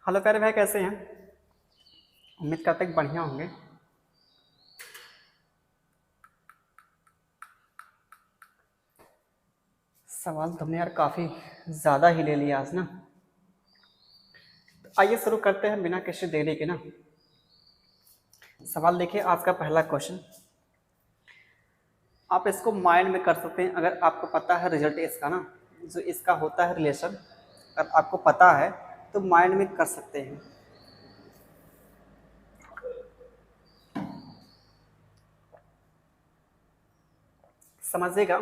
Hello प्यारे भाई, कैसे हैं? उम्मीद करते हैं कि बढ़िया होंगे। सवाल तुमने यार काफ़ी ज़्यादा ही ले लिया आज ना। तो आइए शुरू करते हैं बिना किसी देरी के ना। सवाल देखिए, आज का पहला क्वेश्चन। आप इसको माइंड में कर सकते हैं अगर आपको पता है रिजल्ट इसका ना, जो इसका होता है रिलेशन, अगर आपको पता है तो माइंड में कर सकते हैं। समझिएगा,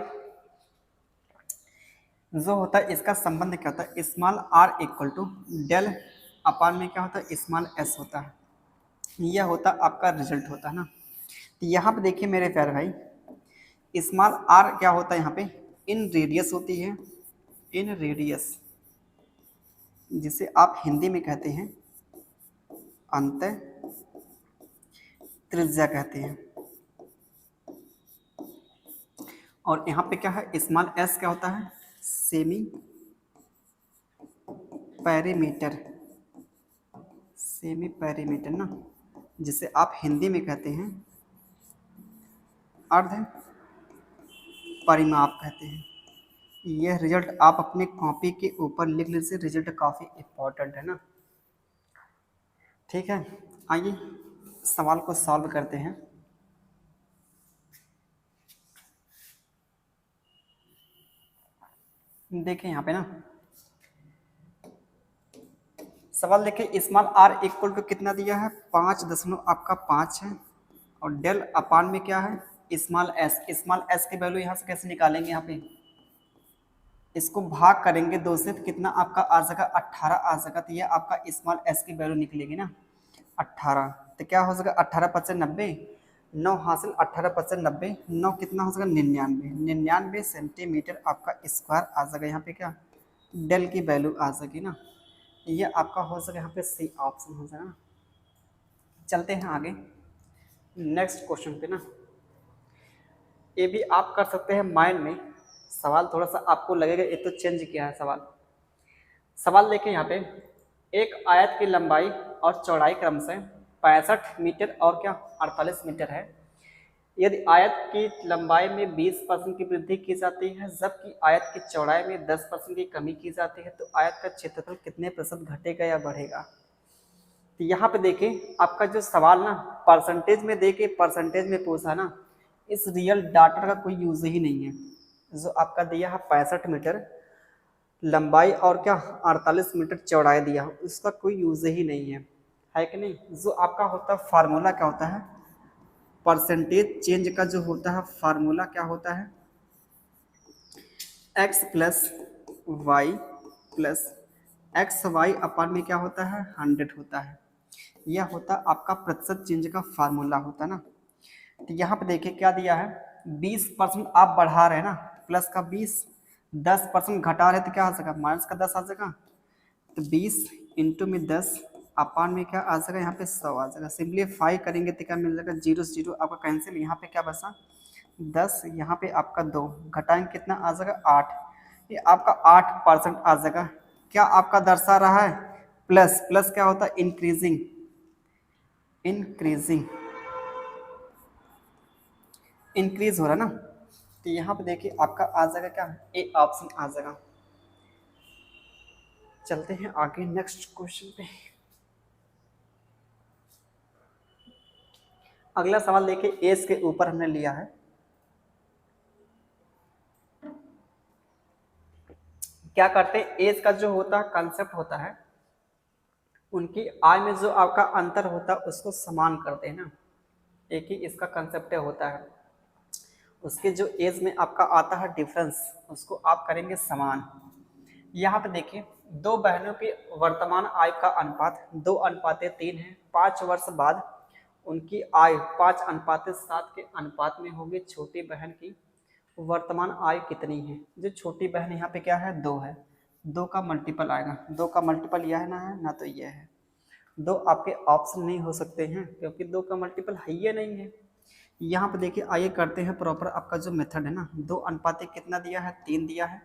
जो होता है इसका संबंध क्या होता है, small r equal to del upon में क्या होता है, स्मॉल एस होता है। यह होता आपका रिजल्ट होता है ना। तो यहाँ पे देखिए मेरे प्यारे भाई, स्मॉल आर क्या होता है यहाँ पे, इन रेडियस होती है, इन रेडियस, जिसे आप हिंदी में कहते हैं अंत त्रिज्या कहते हैं। और यहाँ पे क्या है, स्मॉल एस क्या होता है, सेमी पैरीमीटर, सेमी पैरीमीटर ना, जिसे आप हिंदी में कहते हैं अर्ध परिमाप कहते हैं। यह रिजल्ट आप अपने कॉपी के ऊपर लिख लीजिए, रिजल्ट काफ़ी इंपॉर्टेंट है ना। ठीक है, आइए सवाल को सॉल्व करते हैं। देखें यहाँ पे ना, सवाल देखिए, स्मॉल आर इक्वल टू कितना दिया है, 5.5 है। और डेल अपान में क्या है, स्मॉल एस की वैल्यू यहाँ से कैसे निकालेंगे, यहाँ पे इसको भाग करेंगे 2 से तो कितना आपका आ जाएगा, 18 आ जाएगा। तो ये आपका स्मॉल एस की वैल्यू निकलेगी ना 18। तो क्या हो जाएगा, 18×5 = 90, 9 हासिल 18×5 = 9, कितना हो जाएगा 99 सेंटीमीटर आपका स्क्वायर आ जाएगा। यहाँ पे क्या डेल की वैल्यू आ जाएगी ना, ये आपका हो जाएगा यहाँ पे सी ऑप्शन हो जाएगा। चलते हैं आगे नेक्स्ट क्वेश्चन पे ना। ये भी आप कर सकते हैं माइंड में। सवाल थोड़ा सा आपको लगेगा ये तो चेंज किया है सवाल। सवाल देखें यहाँ पे, एक आयत की लंबाई और चौड़ाई क्रमशः 65 मीटर और क्या 48 मीटर है। यदि आयत की लंबाई में 20% की वृद्धि की जाती है जबकि आयत की चौड़ाई में 10% की कमी की जाती है, तो आयत का क्षेत्रफल कितने प्रतिशत घटेगा या बढ़ेगा। तो यहाँ पे देखिए आपका जो सवाल ना परसेंटेज में दे के परसेंटेज में पूछा ना, इस रियल डाटा का कोई यूज ही नहीं है। जो आपका दिया है 65 मीटर लंबाई और क्या 48 मीटर चौड़ाई दिया, उसका कोई यूज ही नहीं है कि नहीं। जो आपका होता है फार्मूला क्या होता है, परसेंटेज चेंज का जो होता है फार्मूला क्या होता है, x plus y plus x y upon में क्या होता है 100 होता है। यह होता आपका प्रतिशत चेंज का फार्मूला होता ना। तो यहाँ पे देखिए क्या दिया है, 20% आप बढ़ा रहे हैं ना, प्लस का 20, 10% घटा रहे तो क्या आ जाएगा, माइनस का 10 आ जाएगा। तो 20 इंटू में 10 अपान में क्या आ जाएगा, यहाँ पे 100 आ जाएगा। सिंपलीफाई करेंगे तो क्या मिल जाएगा, 0 से 0 आपका कैंसिल, यहाँ पे क्या बचा 10, यहाँ पे आपका 2 घटाएंगे कितना आ जाएगा 8, ये आपका 8% आ जाएगा। क्या आपका दर्शा रहा है, प्लस प्लस क्या होता है इंक्रीजिंग, इंक्रीजिंग इंक्रीज हो रहा है ना। तो यहाँ पे देखिए आपका आ जाएगा क्या, ए ऑप्शन आ जाएगा। चलते हैं आगे नेक्स्ट क्वेश्चन पे। अगला सवाल देखिए, एज के ऊपर हमने लिया है। क्या करते हैं, एज का जो होता है कंसेप्ट होता है, उनकी आय में जो आपका अंतर होता है उसको समान करते हैं ना, एक ही इसका कंसेप्ट होता है। उसके जो एज में आपका आता है डिफरेंस, उसको आप करेंगे समान। यहाँ पे देखिए दो बहनों की वर्तमान आय का अनुपात 2:3 है। 5 वर्ष बाद उनकी आय 5:7 के अनुपात में होगी। छोटी बहन की वर्तमान आय कितनी है। जो छोटी बहन यहाँ पे क्या है 2 है, 2 का मल्टीपल आएगा, 2 का मल्टीपल यह ना तो यह है। 2 आपके ऑप्शन नहीं हो सकते हैं क्योंकि 2 का मल्टीपल है ही नहीं है। यहाँ पे देखिए आइए करते हैं प्रॉपर आपका जो मेथड है ना, 2:1 कितना दिया है 3 दिया है।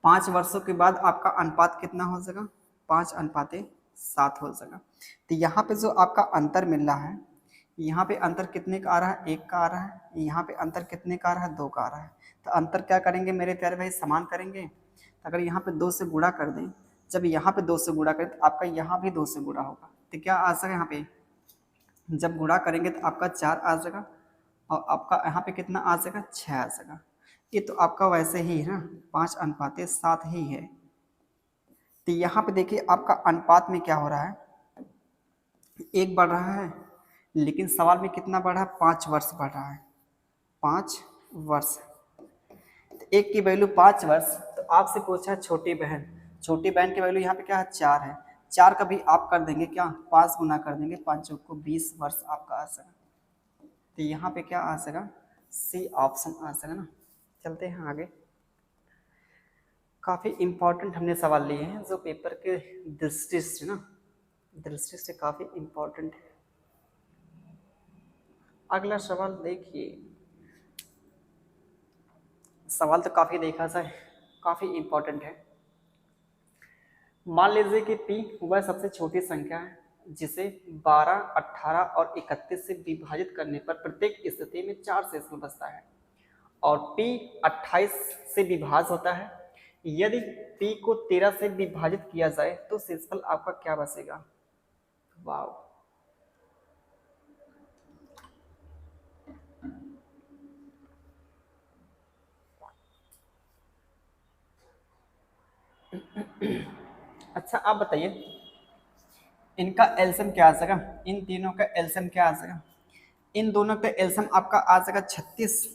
5 वर्षों के बाद आपका अनुपात कितना हो जाएगा 5:7 हो जाएगा। तो यहाँ पे जो आपका अंतर मिल रहा है, यहाँ पे अंतर कितने का आ रहा है, 1 का आ रहा है, यहाँ पे अंतर कितने का आ रहा है, 2 का आ रहा है। तो अंतर क्या करेंगे मेरे प्यारे भाई, समान करेंगे। तो अगर यहाँ पे 2 से गुणा कर दें, जब यहाँ पे 2 से गुणा करें तो आपका यहाँ भी 2 से गुणा होगा। तो क्या आ जाएगा, यहाँ पे जब गुणा करेंगे तो आपका 4 आ जाएगा और आपका यहाँ पे कितना आ जाएगा, 6 आ जाएगा। ये तो आपका वैसे ही है ना, 5:7 ही है। तो यहाँ पे देखिए आपका अनुपात में क्या हो रहा है, 1 बढ़ रहा है, लेकिन सवाल में कितना बढ़ा है, 5 वर्ष बढ़ रहा है, 5 वर्ष। तो 1 की वैल्यू 5 वर्ष, तो आपसे पूछा है छोटी बहन, छोटी बहन की वैल्यू यहाँ पे क्या है, 4 है। 4 का भी आप कर देंगे क्या, 5 गुना कर देंगे, 5 को 20 वर्ष आपका आ सकेगा। तो यहाँ पे क्या आ सकेगा, सी ऑप्शन आ सकेगा ना। चलते हैं आगे। काफ़ी इम्पोर्टेंट हमने सवाल लिए हैं जो पेपर के दृष्टि से ना, दृष्टि से काफ़ी इम्पोर्टेंट है। अगला सवाल देखिए, सवाल तो काफ़ी देखा सा है, काफ़ी इम्पोर्टेंट है। मान लीजिए कि p वह सबसे छोटी संख्या है जिसे 12, 18 और 31 से विभाजित करने पर प्रत्येक स्थिति में 4 शेषफल बचता है और p 28 से विभाज्य होता है। यदि p को 13 से विभाजित किया जाए तो शेषफल आपका क्या बचेगा। वाह, अच्छा आप बताइए इनका एलसीएम क्या आ जाएगा, इन तीनों का एलसीएम क्या आ जाएगा। इन दोनों का एलसीएम आपका आ जाएगा 36,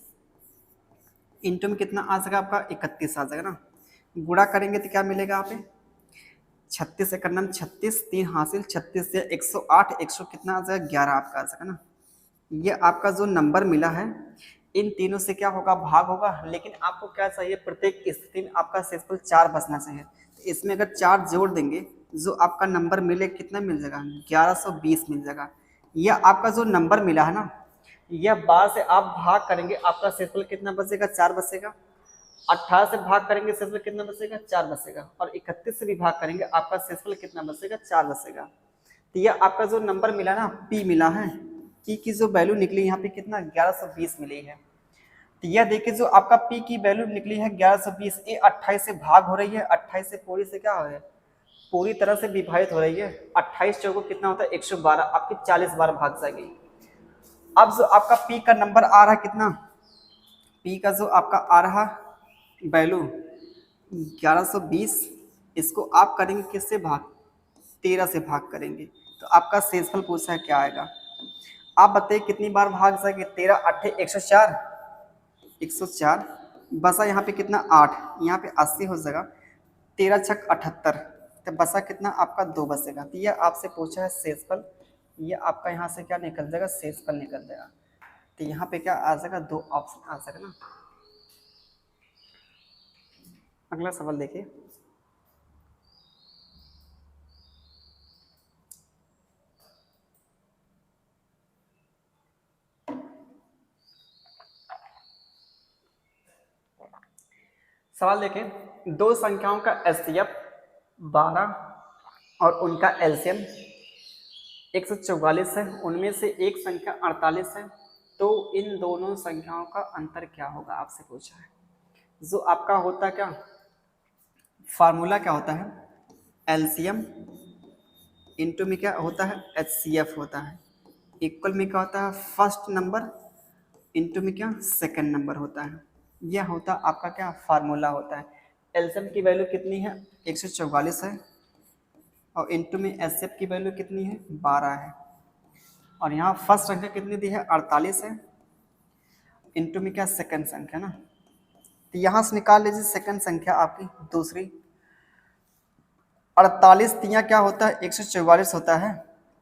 इंटू में कितना आ जाएगा आपका 31 आ जाएगा ना। गुणा करेंगे तो क्या मिलेगा आप, 36 एक नम 36, 3 हासिल, 36 से 108, 100 कितना आ जाएगा 11 आपका आ जाएगा ना। ये आपका जो नंबर मिला है इन तीनों से क्या होगा, भाग होगा। लेकिन आपको क्या चाहिए, प्रत्येक स्थिति में आपका शेषफल 4 बचना चाहिए। तो इसमें अगर 4 जोड़ देंगे जो आपका नंबर मिले कितना मिल जाएगा, 1120 मिल जाएगा। यह आपका जो नंबर मिला है ना, यह 12 से आप भाग करेंगे आपका शेषफल कितना बचेगा, 4 बचेगा। 18 से भाग करेंगे शेषफल कितना बचेगा, 4 बचेगा। और 31 से भी भाग करेंगे आपका शेषफल कितना बचेगा, 4 बचेगा। तो यह आपका जो नंबर मिला ना, पी मिला है, की जो वैल्यू निकली यहाँ पे कितना 1120 मिली है। तो यह देखिए जो आपका पी की वैल्यू निकली है 1120, ये 28 से भाग हो रही है, 28 से पूरी से क्या हो रहा है, पूरी तरह से विभाजित हो रही है। 28 चौको कितना होता है 112, आपकी 40 बार भाग जाएगी। अब जो आपका पी का नंबर आ रहा है कितना, पी का जो आपका आ रहा वैल्यू 1120, इसको आप करेंगे किससे भाग, 13 से भाग करेंगे। तो आपका शेषफल पूछा है क्या आएगा। आप बताइए कितनी बार भाग जाएंगे, 13 8 104, 104 बसा यहाँ पे कितना 8, यहाँ पे 80 हो जाएगा, 13 छक 78, तो बसा कितना आपका 2 बचेगा। तो ये आपसे पूछा है शेषफल, ये आपका यहाँ से क्या निकल जाएगा, शेषफल निकल जाएगा। तो यहाँ पे क्या आ जाएगा, 2 ऑप्शन आ जाएगा ना। अगला सवाल देखिए, सवाल देखें, दो संख्याओं का एचसीएफ 12 और उनका एलसीएम 144 है, उनमें से एक संख्या 48 है, तो इन दोनों संख्याओं का अंतर क्या होगा, आपसे पूछा है। जो आपका होता क्या, फार्मूला क्या होता है, एलसीएम इंटू में क्या होता है, एचसीएफ होता है, इक्वल में क्या होता है, फर्स्ट नंबर इंटू में क्या, सेकंड नंबर होता है। यह होता आपका क्या, फार्मूला होता है। एलसीएम की वैल्यू कितनी है, 144 है, और इंटू में एचसीएफ की वैल्यू कितनी है, 12 है, और यहाँ फर्स्ट संख्या कितनी दी है, 48 है, इंटू में क्या, सेकंड संख्या ना। तो यहाँ से निकाल लीजिए सेकंड संख्या आपकी दूसरी, 48 तिया क्या होता है, 144 होता है,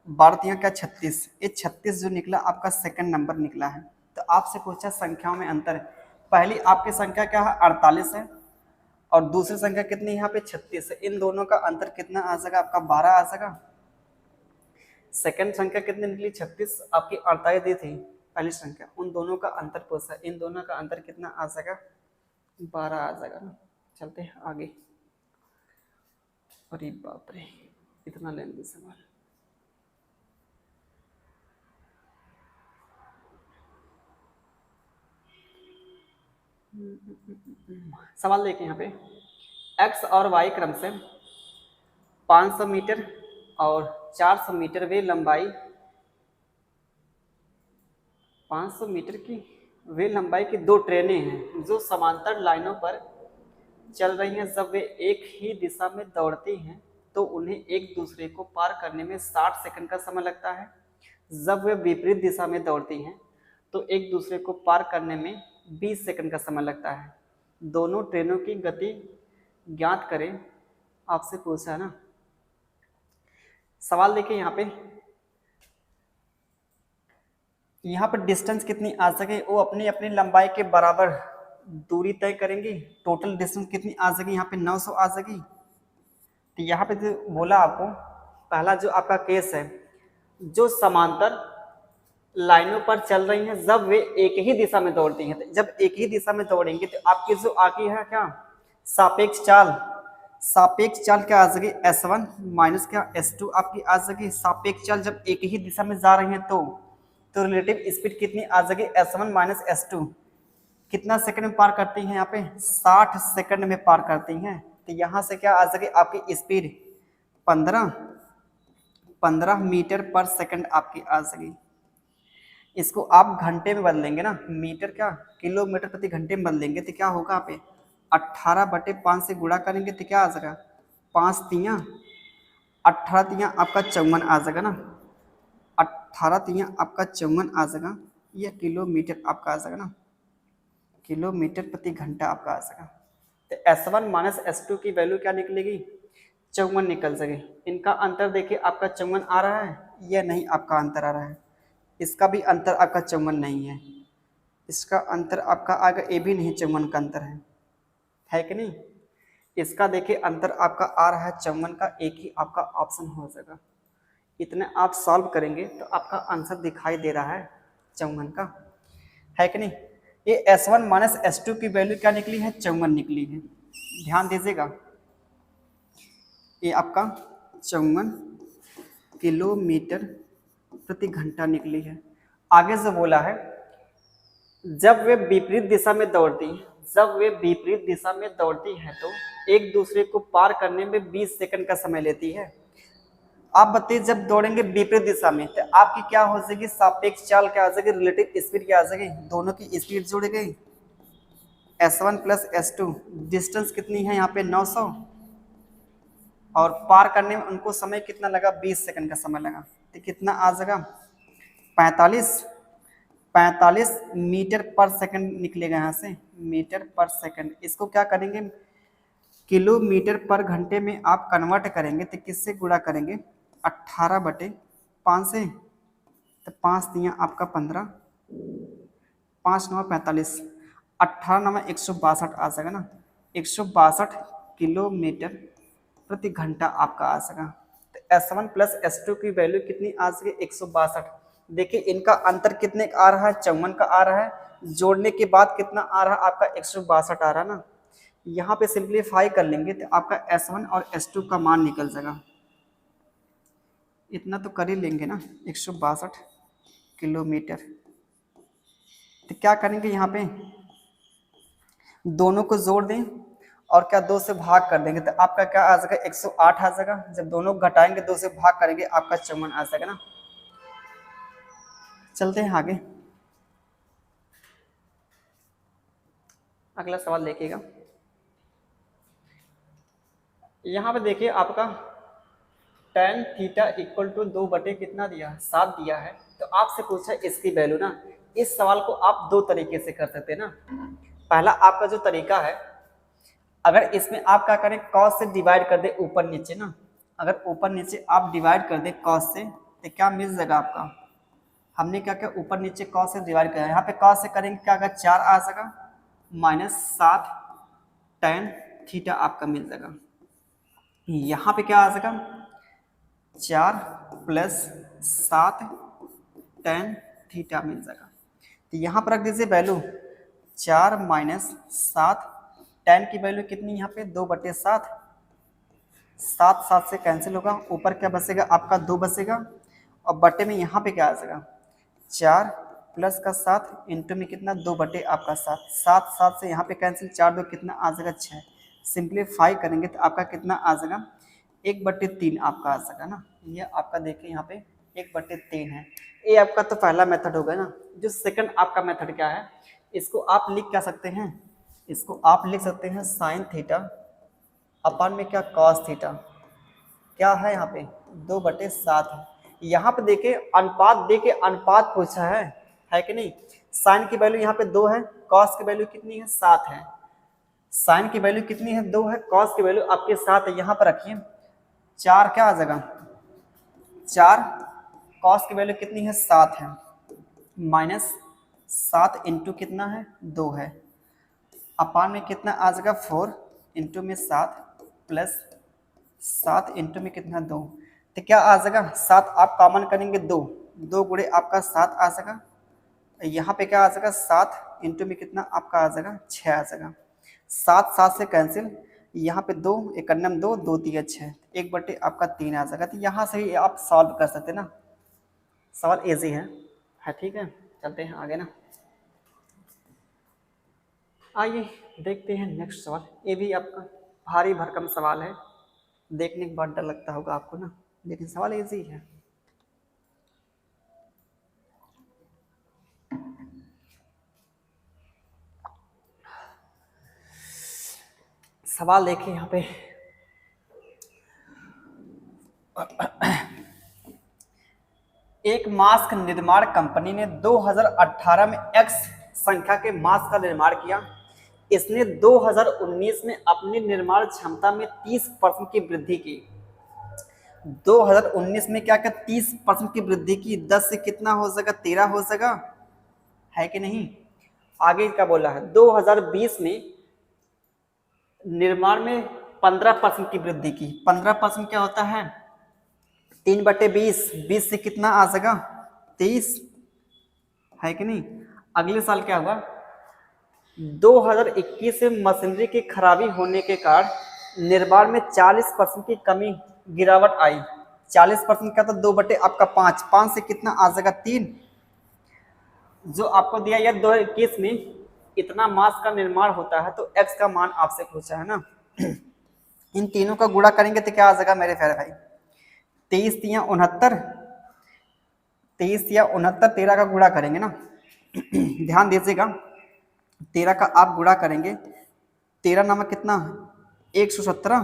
12 तिया क्या 36, ये 36 जो निकला आपका सेकंड नंबर निकला है। तो आपसे पूछा संख्याओं में अंतर है, पहली आपकी संख्या क्या है 48 है, और दूसरी संख्या कितनी यहाँ पे 36 है, इन दोनों का अंतर कितना आ जाएगा आपका 12 आ जाएगा। सेकंड संख्या कितनी निकली 36, आपकी 48 दी थी पहली संख्या, उन दोनों का अंतर पूछा, इन दोनों का अंतर कितना आ जाएगा 12 आ जाएगा ना। चलते हैं आगे। अरे बाप रे, इतना लेंगे सवाल। सवाल देखिए यहाँ पे, एक्स और वाई क्रम से 500 मीटर और 400 मीटर वे लंबाई 500 मीटर की वे लंबाई की दो ट्रेनें हैं जो समांतर लाइनों पर चल रही हैं। जब वे एक ही दिशा में दौड़ती हैं तो उन्हें एक दूसरे को पार करने में 60 सेकंड का समय लगता है। जब वे विपरीत दिशा में दौड़ती हैं तो एक दूसरे को पार करने में 20 सेकंड का समय लगता है। दोनों ट्रेनों की गति ज्ञात करें, आपसे पूछा है ना। सवाल देखिए यहाँ पर डिस्टेंस कितनी आ सके, वो अपनी अपनी लंबाई के बराबर दूरी तय करेंगी। टोटल डिस्टेंस कितनी आ सके, यहाँ पे 900 आ सकी। तो यहाँ पे जो बोला आपको, पहला जो आपका केस है, जो समांतर लाइनों पर चल रही हैं जब वे एक ही दिशा में दौड़ती हैं। तो जब एक ही दिशा में दौड़ेंगे तो आपकी जो आकी है क्या, सापेक्ष चाल। सापेक्ष चाल क्या आ सकी, S1 माइनस क्या S2 आपकी आ सकी। सापेक्ष चाल जब एक ही दिशा में जा रही है तो रिलेटिव स्पीड कितनी आ सकी, S1 माइनस S2। कितना सेकंड में पार करती हैं, यहाँ पे 60 सेकंड में पार करती हैं। तो यहाँ से क्या आ सके आपकी स्पीड 15 मीटर पर सेकंड आपकी आ सकी। इसको आप घंटे में बदलेंगे ना, मीटर क्या किलोमीटर प्रति घंटे में बदलेंगे तो क्या होगा, आप 18/5 से गुणा करेंगे तो क्या आ जाएगा, 5 तियाँ 18 तियाँ आपका 54 आ जाएगा ना। 18 तियाँ आपका 54 आ जाएगा। यह किलोमीटर आपका आ जाएगा ना, किलोमीटर प्रति घंटा आपका आ जाएगा। तो S1 माइनस S2 की वैल्यू क्या निकलेगी, 54 निकल सके। इनका अंतर देखिए आपका 54 आ रहा है, यह नहीं आपका अंतर आ रहा है। इसका भी अंतर आपका 54 नहीं है, इसका अंतर आपका आगे ये भी नहीं 54 का अंतर है कि नहीं। इसका देखिए अंतर आपका आ रहा है 54 का, एक ही आपका ऑप्शन हो जाएगा। इतने आप सॉल्व करेंगे तो आपका आंसर दिखाई दे रहा है 54 का, है कि नहीं। ये S1 माइनस S2 की वैल्यू क्या निकली है, 54 निकली है। ध्यान दीजिएगा, ये आपका 54 किलोमीटर प्रति घंटा निकली है। आगे से बोला है, जब वे विपरीत दिशा में दौड़ती हैं, जब वे विपरीत दिशा में दौड़ती हैं तो एक दूसरे को पार करने में 20 सेकंड का समय लेती है। आप बताइए, जब दौड़ेंगे विपरीत दिशा में तो आपकी क्या हो जाएगी, सापेक्ष चाल क्या आ जाएगी, रिलेटिव स्पीड क्या आ जाएगी, दोनों की स्पीड जुड़ गई। S1 प्लस S2, डिस्टेंस कितनी है यहाँ पे 900, और पार करने में उनको समय कितना लगा, 20 सेकंड का समय लगा। तो कितना आ जाएगा, 45 मीटर पर सेकंड निकलेगा यहाँ से, मीटर पर सेकंड। इसको क्या करेंगे, किलोमीटर पर घंटे में आप कन्वर्ट करेंगे तो किससे गुणा करेंगे, 18/5 से। तो 5 दिया आपका 15, 5 9 45, 18 9 162 आ सका ना, 162 किलोमीटर प्रति घंटा आपका आ सका। तो S1 प्लस S2 की वैल्यू कितनी आ सके, 162। देखिए इनका अंतर कितने का आ रहा है, 54 का आ रहा है, जोड़ने के बाद कितना आ रहा है आपका 162 आ रहा है ना। यहाँ पे सिंप्लीफाई कर लेंगे तो आपका S1 और S2 का मान निकल जाएगा। इतना तो कर ही लेंगे ना, 162 किलोमीटर। तो क्या करेंगे, यहाँ पे दोनों को जोड़ दें और क्या 2 से भाग कर देंगे तो आपका क्या आ जाएगा, 108 आ जाएगा। जब दोनों घटाएंगे 2 से भाग करेंगे आपका 54 आ जाएगा ना। चलते हैं आगे, अगला सवाल देखिएगा। यहाँ पे देखिए आपका tan थीटा इक्वल टू 2 कितना दिया, 7 दिया है। तो आपसे पूछा इसकी वैल्यू ना। इस सवाल को आप दो तरीके से कर सकते हैं ना। पहला आपका जो तरीका है, अगर इसमें आप क्या करें, cos से डिवाइड कर दे ऊपर नीचे ना। अगर ऊपर नीचे आप डिवाइड कर दे cos से तो क्या मिल जाएगा आपका, हमने क्या किया ऊपर नीचे cos से डिवाइड किया, यहाँ पे cos से करेंगे क्या आएगा, 4 आ जाएगा, -7 tan थीटा आपका मिल जाएगा। यहाँ पे क्या आ जाएगा, 4 + 7 tan थीटा मिल जाएगा। तो यहाँ पर रख दीजिए वैल्यू 4 - 7, tan की वैल्यू कितनी यहाँ पे 2/7, 7 7 से कैंसिल होगा, ऊपर क्या बचेगा आपका 2 बचेगा, और बटे में यहाँ पे क्या आ जाएगा 4 प्लस का 7 इंटू में कितना 2 बटे आपका 7, 7 7 से यहाँ पे कैंसिल, 4 2 कितना आ जाएगा 6, सिंप्लीफाई करेंगे तो आपका कितना आ जाएगा 1/3 आपका आ जाएगा ना। ये आपका देखिए यहाँ पे 1/3 है। ये आपका तो पहला मेथड हो गया ना। जो सेकंड आपका मेथड क्या है, इसको आप लिख क्या सकते हैं, इसको आप लिख सकते हैं साइन थीटा अपन में क्या कॉस थीटा, क्या है यहाँ पे 2/7 है। यहाँ पे देखे अनुपात दे के अनुपात पूछा है कि नहीं। साइन की वैल्यू यहाँ पे 2 है, कॉस की वैल्यू कितनी है 7 है। साइन की वैल्यू कितनी है 2 है, कॉस की वैल्यू आपके 7 है। यहाँ पर रखिए 4 क्या आ जाएगा 4, कॉस की वैल्यू कितनी है 7 है, माइनस 7 इंटू कितना है 2 है, अपान में कितना आ जाएगा 4 इंटू में 7 प्लस 7 इंटू में कितना 2, तो क्या आ जाएगा 7 आप कॉमन करेंगे 2, 2 गुणे आपका 7 आ जाएगा, यहाँ पे क्या आ जाएगा 7 इंटू में कितना आपका आ जाएगा 6 आ जाएगा, 7 7 से कैंसिल, यहाँ पे 2 1 2 2 3 6, 1/3 आ जाएगा। तो यहाँ से ही आप सॉल्व कर सकते हैं ना, सवाल इजी है ठीक है। चलते हैं आगे ना, आइए देखते हैं नेक्स्ट सवाल। ये भी आपका भारी भरकम सवाल है, देखने के बाद डर लगता होगा आपको ना, लेकिन सवाल इजी है। सवाल देखिए यहाँ पे, एक मास्क निर्माण कंपनी ने 2018 में X संख्या के मास्क का निर्माण किया। इसने 2019 में अपनी निर्माण क्षमता में 30% की वृद्धि की। 2019 में क्या क्या 30% की वृद्धि की, 10 से कितना हो जाएगा 13 हो जाएगा, है कि नहीं। आगे क्या बोला है 2020 में निर्माण में 15% की वृद्धि की। 15% क्या होता है 3/20, 20 से कितना आ जाएगा 23, है कि नहीं। अगले साल क्या हुआ 2021 में मशीनरी की खराबी होने के कारण निर्माण में 40% की कमी गिरावट आई। 40% का तो 2/5, 5 से कितना आ जाएगा 3, जो आपको दिया यार 2021 में इतना मास का निर्माण होता है तो x का मान आपसे पूछा है ना। इन तीनों का गुणा करेंगे तो क्या आ जाएगा मेरे प्यारे भाई 23 या 69, 23 या 69, 13 का गुणा करेंगे ना। ध्यान दीजिएगा 13 का आप गुणा करेंगे, 13 नामक कितना 117,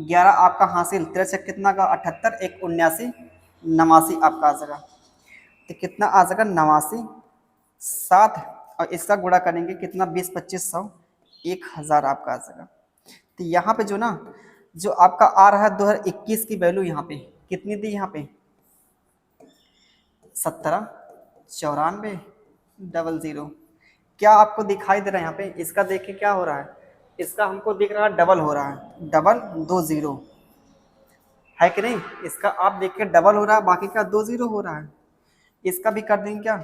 11 आपका हासिल 13 कितना का 78, 1 79, 89 आपका आ जाएगा। तो कितना आ जाएगा 89, 7 और इसका गुणा करेंगे कितना 20 25 100, 1000 आपका आ जाएगा। तो यहाँ पे जो ना जो आपका आ रहा है 2021 की वैल्यू यहाँ पे कितनी दी, यहाँ पे 17 94 00। क्या आपको दिखाई दे रहा है यहाँ पे, इसका देखिए क्या हो रहा है, इसका हमको दिख रहा है डबल हो रहा है, डबल 2 0, है कि नहीं। इसका आप देखिए डबल हो रहा है, बाकी का 2 0 हो रहा है। इसका भी कर देंगे क्या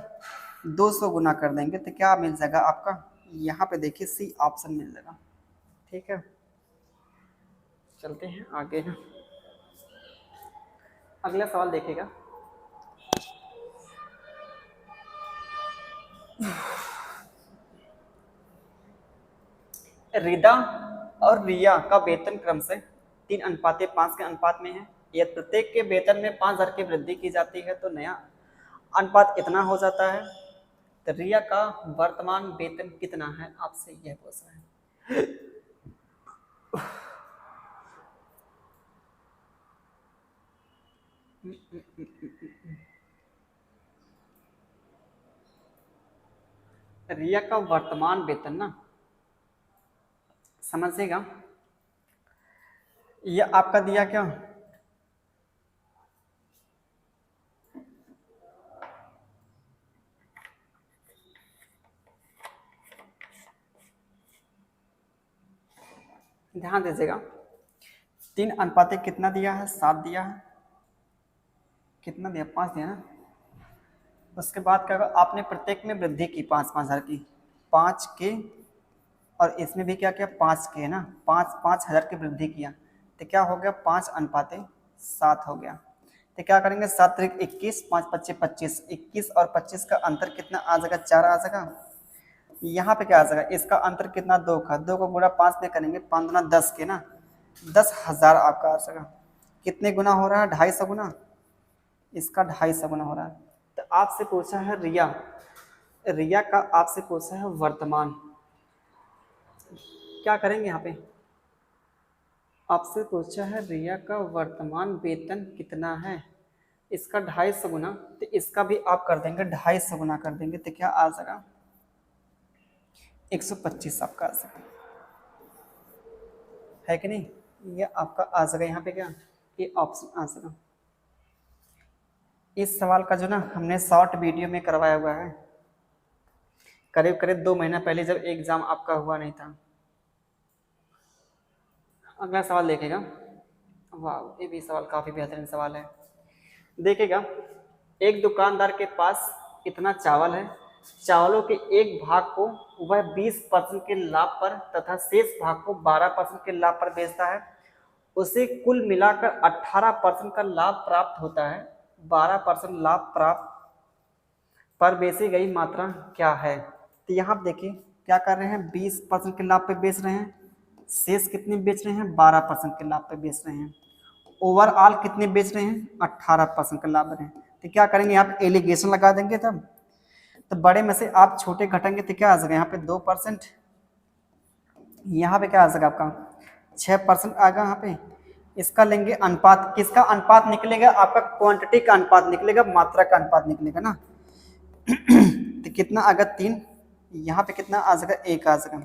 200 गुना कर देंगे तो क्या मिल जाएगा आपका, यहाँ पे देखिए सी ऑप्शन मिल जाएगा। ठीक है चलते हैं आगे ना, अगला सवाल देखिएगा। रिदा और रिया का वेतन क्रम से 3:5 के अनुपात में है। यदि प्रत्येक के वेतन में 5000 की वृद्धि की जाती है तो नया अनुपात इतना हो जाता है। तो रिया का वर्तमान वेतन कितना है, आपसे यह पूछा है। रिया का वर्तमान वेतन ना समझिएगा, यह आपका दिया क्या ध्यान दीजिएगा 3:1 कितना दिया है 7 दिया है, कितना दिया 5 दिया ना। उसके बाद क्या होगा आपने प्रत्येक में वृद्धि की 5,000 की, 5 के और इसमें भी क्या किया 5 के है ना, 5,000 की वृद्धि किया। तो क्या हो गया 5:7 हो गया। तो क्या करेंगे 7 तरीक 21, 5 पच्चे 25, 21 और 25 का अंतर कितना आ जाएगा 4 आ जाएगा। यहाँ पे क्या आ जाएगा इसका अंतर कितना 2 का, 2 को गुणा 5 में करेंगे 5 गुना 10 के ना 10,000 आपका आ जाएगा। कितने गुना हो रहा है 250 गुना, इसका 250 गुना हो रहा है। तो आपसे पूछा है रिया, रिया का आपसे पूछा है वर्तमान, क्या करेंगे यहाँ पे आपसे पूछा है रिया का वर्तमान वेतन कितना है, इसका 250 गुना, तो इसका भी आप कर देंगे 250 गुना कर देंगे तो क्या आ जाएगा 125 आपका आ जाएगा, है कि नहीं। ये आपका आ जाएगा यहाँ पे क्या ये ऑप्शन आ जाएगा। इस सवाल का जो ना हमने शॉर्ट वीडियो में करवाया हुआ है, करीब करीब 2 महीना पहले जब एग्जाम आपका हुआ नहीं था। अगला सवाल देखेगा, वाह ये भी सवाल काफी बेहतरीन सवाल है। देखेगा एक दुकानदार के पास इतना चावल है, चावलों के एक भाग को वह 20% के लाभ पर तथा शेष भाग को 12% के लाभ पर बेचता है, उसे कुल मिलाकर 18% का लाभ प्राप्त होता है, 12% लाभ प्राप्त पर बेची गई मात्रा क्या है। तो यहाँ आप देखिए क्या कर रहे हैं 20% के लाभ पे बेच रहे हैं, शेष कितने बेच रहे हैं 12% के लाभ पे बेच रहे हैं, ओवरऑल कितने बेच रहे हैं 18% का लाभ रहे हैं। तो क्या करेंगे आप एलिगेशन लगा देंगे तब, तो बड़े में से आप छोटे घटेंगे तो क्या आ जाएगा यहाँ पे 2%, यहाँ पे क्या आ जाएगा आपका 6% आएगा यहाँ पे। इसका लेंगे अनुपात, किसका अनुपात निकलेगा आपका क्वांटिटी का अनुपात निकलेगा, मात्रा का अनुपात निकलेगा ना। तो कितना आएगा 3, यहाँ पे कितना आ जाएगा 1 आ जाएगा।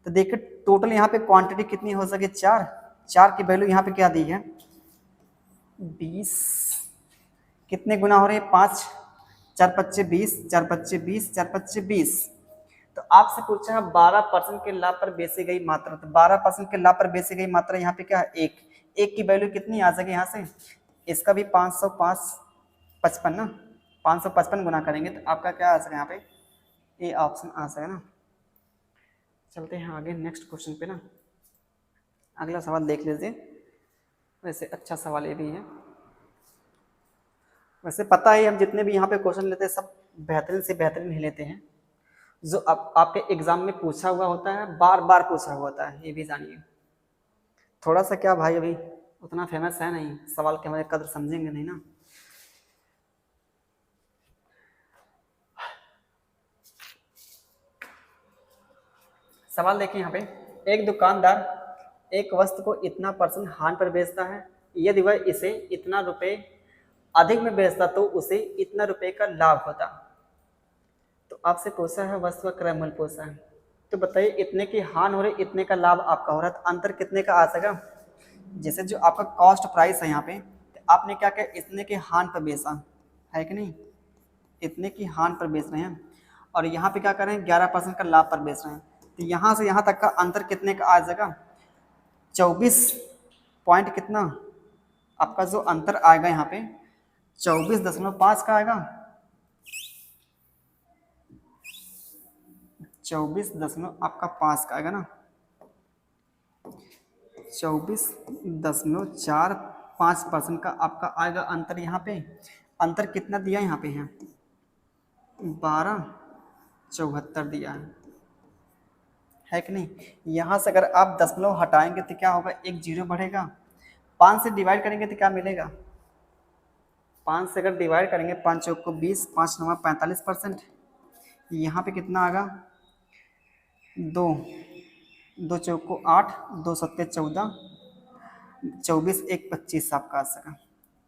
तो देखिए टोटल यहाँ पे क्वांटिटी कितनी हो सके 4, 4 की वैल्यू यहाँ पे क्या दी है 20, कितने गुना हो रहे हैं 5, 4 पच्चे 20, 4 पच्चे 20, 4 पच्चे 20। तो आपसे पूछा है 12% के लाभ पर बेची गई मात्रा, तो 12% के लाभ पर बेची गई मात्रा यहाँ पे क्या है 1, 1 की वैल्यू कितनी आ जाएगी यहाँ से, इसका भी 505 55 ना, 555 गुना करेंगे तो आपका क्या आ जाएगा यहाँ पे ए ऑप्शन आ जाएगा ना। चलते हैं आगे नेक्स्ट क्वेश्चन पे ना, अगला सवाल देख लीजिए, वैसे अच्छा सवाल ये भी है। वैसे पता है हम जितने भी यहाँ पे क्वेश्चन लेते हैं सब बेहतरीन से बेहतरीन ही लेते हैं, जो आपके एग्जाम में पूछा हुआ होता है, बार बार पूछा हुआ होता है, ये भी जानिए। थोड़ा सा क्या भाई अभी उतना फेमस है नहीं, सवाल के हमारे कदर समझेंगे नहीं ना। सवाल देखिए यहाँ पे, एक दुकानदार एक वस्तु को इतना % हानि पर बेचता है, यदि वह इसे इतना रुपए अधिक में बेचता तो उसे इतना रुपए का लाभ होता। तो आपसे पूछा है वस्तु का क्रय मूल्य पूछा है, तो बताइए इतने की हानि हो रही इतने का लाभ आपका हो रहा है, तो अंतर कितने का आ सकेगा। जैसे जो आपका कॉस्ट प्राइस है यहाँ पे, तो आपने क्या किया इतने की हानि पर बेचा है कि नहीं, इतने की हानि पर बेच रहे हैं, और यहाँ पे क्या कर रहे हैं 11% का लाभ पर बेच रहे हैं। तो यहाँ से यहाँ तक का अंतर कितने का आ जाएगा 24 पॉइंट कितना आपका जो अंतर आएगा यहाँ पे 24.5 का आएगा, 24.5 का आएगा ना, 24.45% का आपका आएगा अंतर। यहाँ पे अंतर कितना दिया यहाँ पे है 12.74 दिया है कि नहीं। यहाँ से अगर आप दशमलव हटाएंगे तो क्या होगा, एक जीरो बढ़ेगा, 5 से डिवाइड करेंगे तो क्या मिलेगा, 5 से अगर डिवाइड करेंगे 5 चौक को 20, 5 9 45%, यहाँ पे कितना आएगा 2, 2 चौक को 8, 2 सत्ते 14, 24 1 25 आपका आ सका।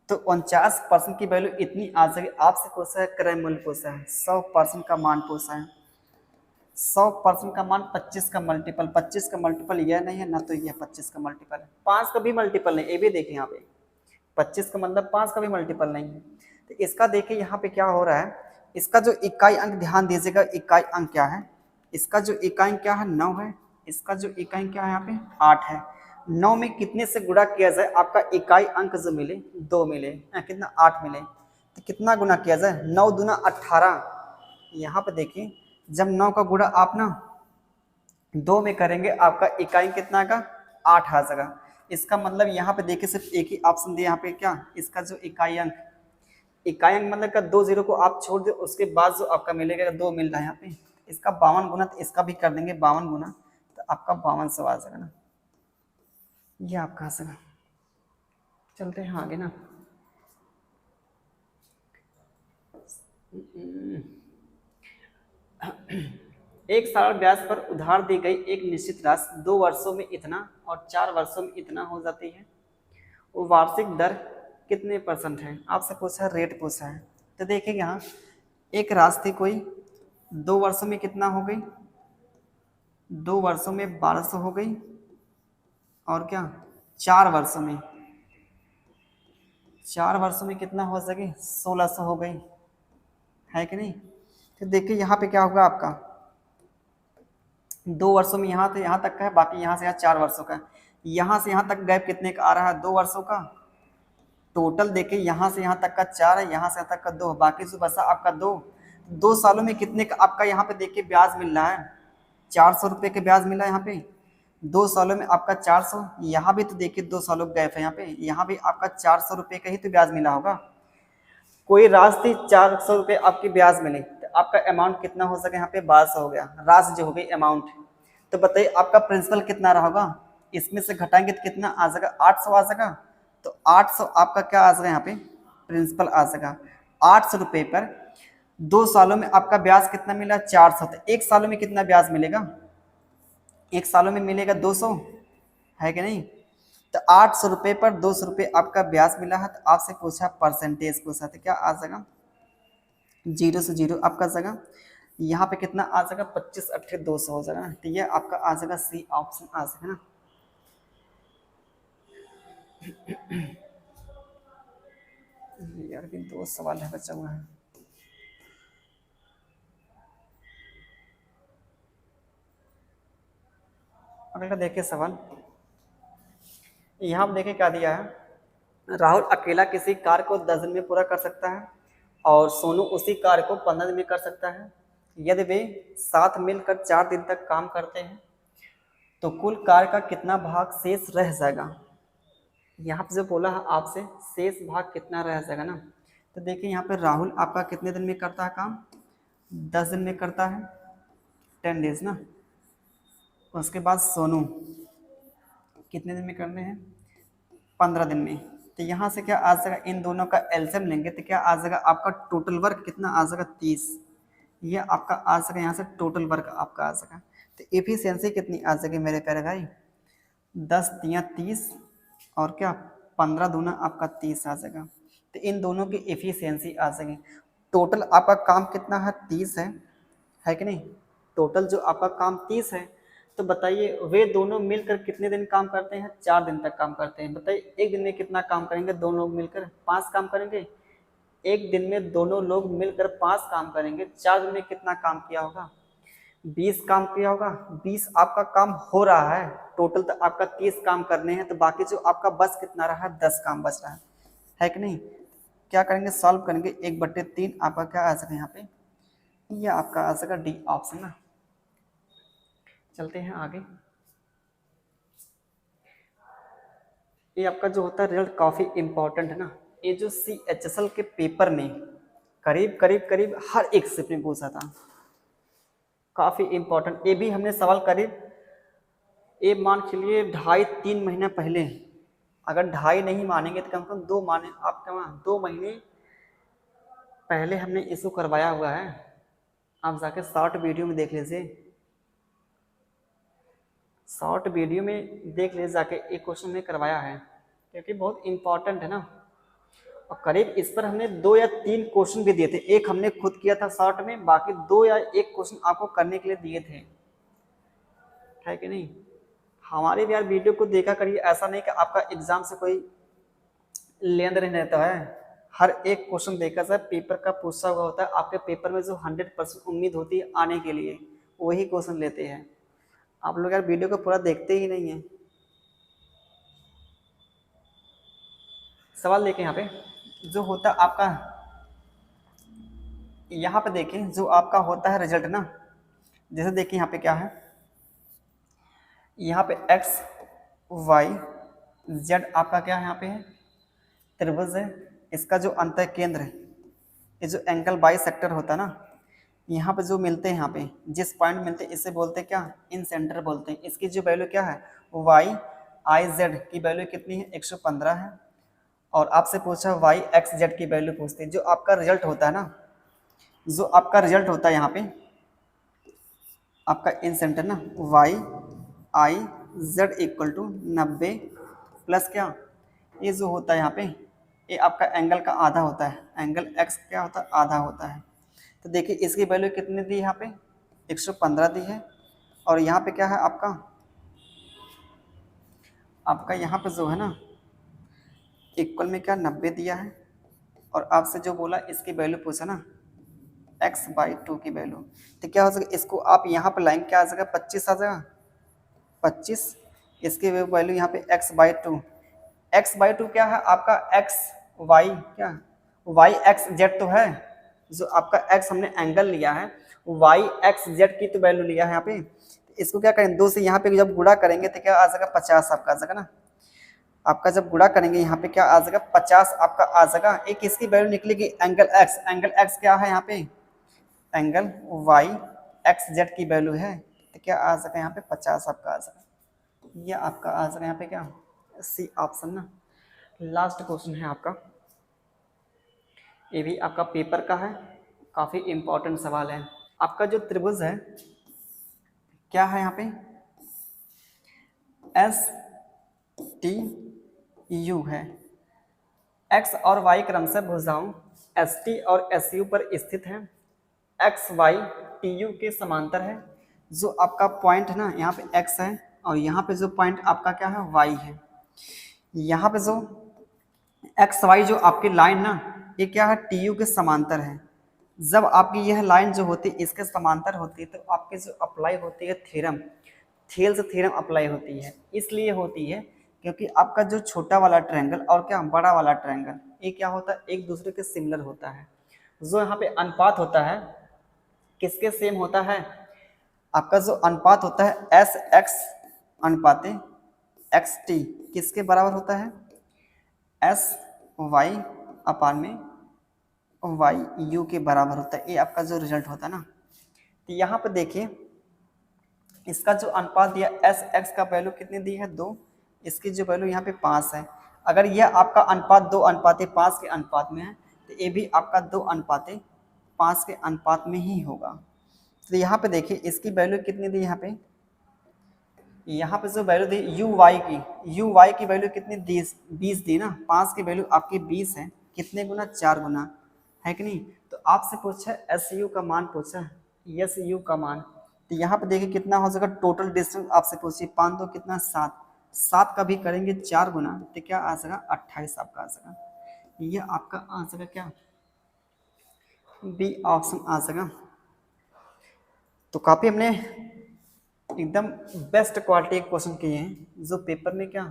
तो 49% की वैल्यू इतनी आ सके। आपसे पूछा है क्रय मूल्य पूछा है, 100% का मान पूछा है, 100% का मान 25 का मल्टीपल, 25 का मल्टीपल यह नहीं है ना, तो यह 25 का मल्टीपल है, 5 का भी मल्टीपल नहीं, ये भी देखिए यहाँ पे 25 का मतलब 5 का भी मल्टीपल नहीं है। तो इसका देखिए यहाँ पे क्या हो रहा है, इसका जो इकाई अंक ध्यान दीजिएगा, इकाई अंक क्या है, इसका जो इकाई क्या है 9 है, इसका जो इकाई क्या है यहाँ पे 8 है। 9 में कितने से गुणा किया जाए आपका इकाई अंक जो मिले 2 मिले, कितना 8 मिले, तो कितना गुना किया जाए 9 दूना 18। यहाँ पे देखिए जब 9 का गुणा आप ना 2 में करेंगे आपका इकाई कितना का 8 आ जाएगा। इसका मतलब यहाँ पे देखिए सिर्फ एक ही ऑप्शन दिया, यहाँ पे क्या इसका जो इकाई अंक मतलब का 2 जीरो को आप छोड़ दो, उसके बाद जो आपका मिलेगा 2 मिल रहा है यहाँ पे, इसका 52 गुना, तो इसका भी कर देंगे 52 गुना, तो आपका 5200 आ जाएगा ना, ये आपका आ जाएगा। चलते हैं आगे ना। एक साल ब्याज पर उधार दी गई एक निश्चित राशि 2 वर्षों में इतना और 4 वर्षों में इतना हो जाती है, वो वार्षिक दर कितने % है? आपसे पूछा है, रेट पूछा है। तो देखिए यहाँ एक राशि थी कोई, 2 वर्षों में कितना हो गई, 2 वर्षों में 1200 हो गई, और क्या 4 वर्षों में, 4 वर्षों में कितना हो सके 1600 हो गई, है कि नहीं। तो देखिए यहाँ पे क्या होगा आपका, 2 वर्षों में यहाँ से यहाँ तक का है, बाकी यहाँ से यहाँ 4 वर्षों का है, यहाँ से यहाँ तक गैप कितने का आ रहा है 2 वर्षों का, टोटल देखिए यहाँ से यहाँ तक का 4 है, यहाँ से यहाँ तक का 2, बाकी जो बचा आपका 2 सालों में कितने का आपका यहाँ पे देखिए ब्याज मिल रहा है, 400 रुपये के ब्याज मिला है यहाँ पे, 2 सालों में आपका 400, यहाँ भी तो देखिए 2 सालों गैप है यहाँ पे, यहाँ भी आपका 400 रुपये का ही तो ब्याज मिला होगा। कोई राशि 400 रुपये आपकी ब्याज मिली, तो आपका अमाउंट कितना हो सके यहाँ पे 1200 हो गया, राशि जो हो गई अमाउंट। तो बताइए आपका प्रिंसिपल कितना रहा होगा, इसमें से घटाएंगे तो कितना आ जाएगा 800 आ जाएगा, तो 800 आपका क्या आ जाएगा यहाँ पे प्रिंसिपल आ जाएगा। 800 रुपये पर 2 सालों में आपका ब्याज कितना मिला 400, तो 1 सालों में कितना ब्याज मिलेगा, 1 सालों में मिलेगा 200, है कि नहीं। तो 800 रुपये पर 200 रुपये आपका ब्याज मिला है, तो आपसे पूछा परसेंटेज पूछा, तो क्या आ जाएगा 0 से 0 आपका जगह, यहाँ पे कितना आ जाएगा 25 8 200 हो जाएगा ना, तो ये आपका आ जाएगा सी ऑप्शन आ जाएगा ना। यार भी 2 सवाल है बचा हुआ है। अगला देखिए सवाल, यहाँ देखिए क्या दिया है, राहुल अकेला किसी कार्य को 10 दिन में पूरा कर सकता है और सोनू उसी कार्य को 15 दिन में कर सकता है। यदि वे साथ मिलकर 4 दिन तक काम करते हैं तो कुल कार्य का कितना भाग शेष रह जाएगा। यहाँ पे जो बोला है आपसे शेष भाग कितना रह जाएगा ना, तो देखिए यहाँ पे राहुल आपका कितने दिन में करता है काम, 10 दिन में करता है, 10 डेज ना। उसके बाद सोनू कितने दिन में करने हैं 15 दिन में। तो यहाँ से क्या आ जाएगा, इन दोनों का एलसीएम लेंगे तो क्या आ जाएगा आपका टोटल वर्क कितना आ जाएगा 30, ये आपका आ जाएगा यहाँ से टोटल वर्क आपका आ जाएगा। तो एफिशिएंसी कितनी आ जाएगी मेरे प्यारे भाई, 10 तियाँ 30 और क्या 15 दूना आपका 30 आ जाएगा। तो इन दोनों की एफिशिएंसी आ जाएगी। टोटल आपका काम कितना है 30 है कि नहीं, टोटल जो आपका काम 30 है। तो बताइए वे दोनों मिलकर कितने दिन काम करते हैं, 4 दिन तक काम करते हैं। बताइए एक दिन में कितना काम करेंगे दोनों लोग मिलकर, 5 काम करेंगे। एक दिन में दोनों लोग मिलकर 5 काम करेंगे, 4 दिन में कितना काम किया होगा 20 काम किया होगा। 20 आपका काम हो रहा है, टोटल तो आपका 30 काम करने हैं, तो बाकी जो आपका बस कितना रहा है 10 काम बच रहा है कि नहीं। क्या करेंगे सॉल्व करेंगे, 1/3 आपका क्या आ सके यहाँ पे, ये आपका आ सका डी ऑप्शन ना। चलते हैं आगे, ये आपका जो होता है रिजल्ट काफ़ी इंपॉर्टेंट है ना। ये जो CHSL के पेपर में करीब हर एक शिफ्ट में पूछा था, काफ़ी इंपॉर्टेंट। ये भी हमने सवाल करीब ये मान के लिए 2.5-3 महीना पहले, अगर 2.5 नहीं मानेंगे तो कम से कम 2 माने आप क्या 2 महीने पहले हमने इशू करवाया हुआ है। आप जाके शॉर्ट वीडियो में देख लीजिए, शॉर्ट वीडियो में देख लीजिए जाके, एक क्वेश्चन में करवाया है क्योंकि बहुत इंपॉर्टेंट है ना। और करीब इस पर हमने 2 या 3 क्वेश्चन भी दिए थे, एक हमने खुद किया था शॉर्ट में, बाकी 2 या 1 क्वेश्चन आपको करने के लिए दिए थे, है कि नहीं। हमारे भी यार वीडियो को देखा करिए, ऐसा नहीं कि आपका एग्जाम से कोई लेन देन रहता है। हर एक क्वेश्चन देखा जाए पेपर का पूछा हुआ होता है, आपके पेपर में जो 100% उम्मीद होती है आने के लिए वही क्वेश्चन लेते हैं। आप लोग यार वीडियो को पूरा देखते ही नहीं है। सवाल देखें यहाँ पे जो होता है आपका, यहाँ पे देखें जो आपका होता है रिजल्ट ना, जैसे देखिए यहाँ पे क्या है, यहाँ पे x y जेड आपका क्या है यहाँ पे है, त्रिभुज है, इसका जो अंत केंद्र है, ये जो एंगल बाई सेक्टर होता है ना, यहाँ पे जो मिलते हैं, यहाँ पे जिस पॉइंट मिलते हैं इसे बोलते हैं क्या, इन सेंटर बोलते हैं। इसकी जो वैल्यू क्या है, वाई आई जेड की वैल्यू कितनी है, 115 है। और आपसे पूछा वाई एक्स जेड की वैल्यू पूछते हैं। जो आपका रिजल्ट होता है ना, जो आपका रिजल्ट होता है यहाँ पे आपका इन सेंटर ना, Y I Z equal to 90 plus क्या, ये जो होता है यहाँ पे, ये आपका एंगल का आधा होता है, एंगल एक्स क्या होता है, आधा होता है। तो देखिए इसकी वैल्यू कितनी दी यहाँ पे, 115 दी है। और यहाँ पे क्या है आपका यहाँ पे जो है ना इक्वल में क्या 90 दिया है। और आपसे जो बोला इसकी वैल्यू पूछा ना, x/2 की वैल्यू, तो क्या हो सके, इसको आप यहाँ पर लाएंगे, क्या आ जाएगा, 25 आ जाएगा, 25। इसकी वैल्यू यहाँ पे x/2 क्या है आपका, x y क्या, y x z तो है, जो आपका x हमने एंगल लिया है, y x z की तो वैल्यू लिया है यहाँ पे। इसको क्या करेंगे, 2 से यहाँ पे जब गुणा करेंगे तो क्या आ जाएगा, 50 आपका आ जाएगा ना। आपका जब गुणा करेंगे यहाँ पे क्या आ जाएगा, 50 आपका आ जाएगा। एक इसकी वैल्यू निकलेगी एंगल x क्या है यहाँ पे, एंगल y x z की वैल्यू है, तो क्या आ जाएगा यहाँ पे 50 आपका आ जाएगा। ये आपका आ जाएगा यहाँ पे क्या, सी ऑप्शन ना। लास्ट क्वेश्चन है आपका, ये भी आपका पेपर का है, काफी इंपॉर्टेंट सवाल है। आपका जो त्रिभुज है क्या है यहाँ पे, एस टी यू है, एक्स और वाई क्रम से भुजाओं एस टी और एस यू पर स्थित है, एक्स वाई टी यू के समांतर है। जो आपका पॉइंट है ना, यहाँ पे एक्स है और यहाँ पे जो पॉइंट आपका क्या है, वाई है। यहाँ पे जो एक्स वाई जो आपकी लाइन ना, ये क्या है, टी यू के समांतर है। जब आपकी यह लाइन जो होती है इसके समांतर होती है, तो आपके जो अप्लाई होती है थ्योरम, थेल्स थ्योरम अप्लाई होती है। इसलिए होती है क्योंकि आपका जो छोटा वाला ट्रायंगल और क्या बड़ा वाला ट्रायंगल, ये क्या होता है, एक दूसरे के सिमिलर होता है। जो यहाँ पे अनुपात होता है किसके सेम होता है, आपका जो अनुपात होता है एस एक्स अनुपाते एक्स टी किसके बराबर होता है, एस वाई अपान में वाई यू के बराबर होता है। ये आपका जो रिजल्ट होता है ना, तो यहाँ पर देखिए इसका जो अनुपात दिया एस एक्स का वैल्यू कितनी दी है, 2, इसकी जो वैल्यू यहाँ पे 5 है। अगर यह आपका अनुपात 2:5 के अनुपात में है, तो ये भी आपका 2:5 के अनुपात में ही होगा। तो यहाँ पे देखिए इसकी वैल्यू कितनी दी, यहाँ पे जो वैल्यू दी यू वाई की वैल्यू कितनी दी, 20 दी ना। 5 की वैल्यू आपकी 20 है, कितने गुना, 4 गुना है कि नहीं। तो आपसे पूछा एस यू का मान, पूछा एस यू का मान, तो यहाँ पे देखिए कितना हो जाएगा, टोटल डिस्टेंस आपसे पूछिए 5 2 कितना, 7, 7 का भी करेंगे 4 गुना, तो क्या आ जाएगा, 28 आपका आ जाएगा। ये आपका आ जाएगा क्या, बी ऑप्शन आ जाएगा। तो काफी हमने एकदम बेस्ट क्वालिटी के क्वेश्चन किए हैं जो पेपर में क्या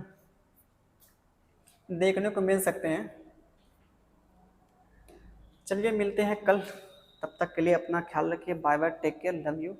देखने को मिल सकते हैं। चलिए मिलते हैं कल, तब तक के लिए अपना ख्याल रखिए, bye bye, take care, love you.